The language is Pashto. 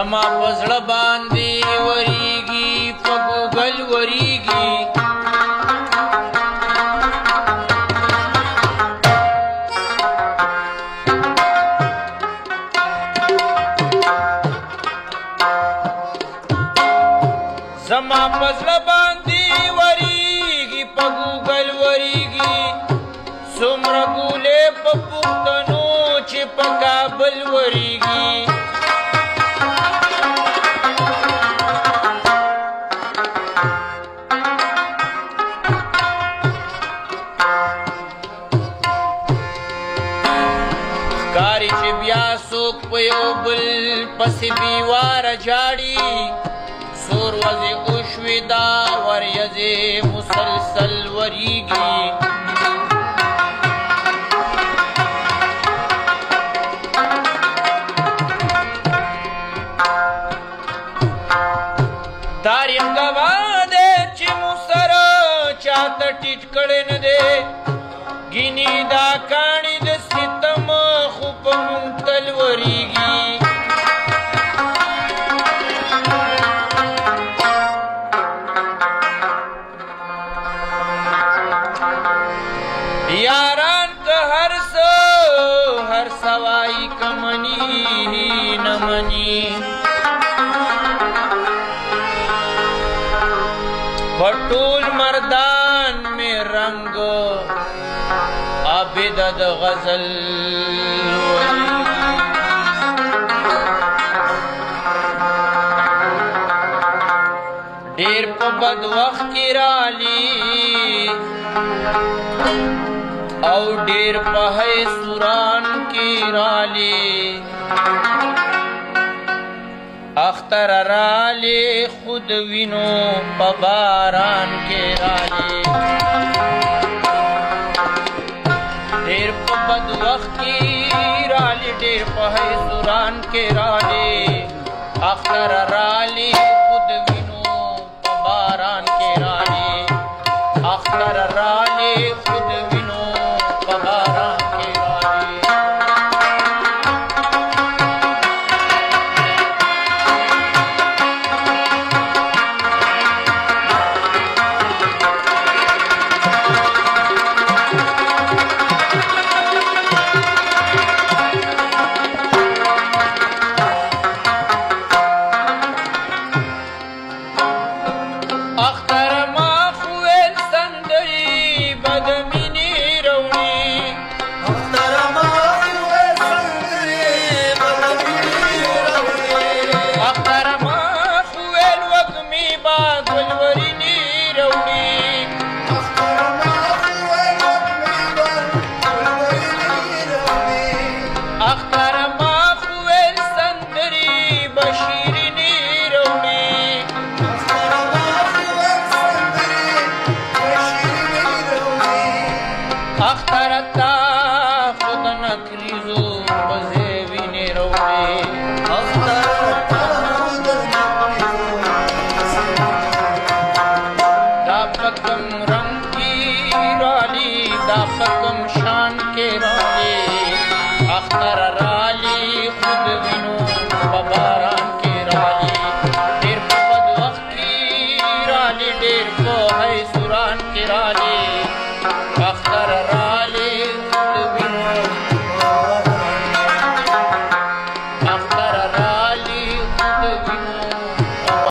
زما پزړه باندې وریږي په ګوګل وریږي زما پزړه باندې وریږي په ګوګل وریږي څومره ګولې په پښتنو چې په کابل وریږي ښکاري چې بیا څوک په یو بل پسې بیواره جاړي سور وزې اوشوې دا وریځې مسلسل وریږي تاریخ گواه دی چې مو سره چاته ټیټ کړی نه دی ګینې دا کاڼي د ستم خو په مونږ تل وریږي یاران که هر څه وایي که مني نه مني په ټول مردان مې رنګ عابد د غزل وریږي ډېر په بد وخت کې رالي او ډېر په حیثوران کې رالي اختر رالی خود وینو په باران کې رالی ډېر په بد وخت کې رالی ډېر په حیثوران کې رالی اختر رالی خود وینو په باران کې رالی اختر رالی خود وینو په باران کې رالی اخترتا خود نکریزو بزے وینے روڑے اخترتا خود نکریزو دا پکم رنگ کی رالی دا پکم شان کے رالی اختر رالی خود وینو بباران کے رالی دیر پا بد وقت کی رالی دیر پا حیثوران کے رالی اختر رالی خود وینو اختر رالی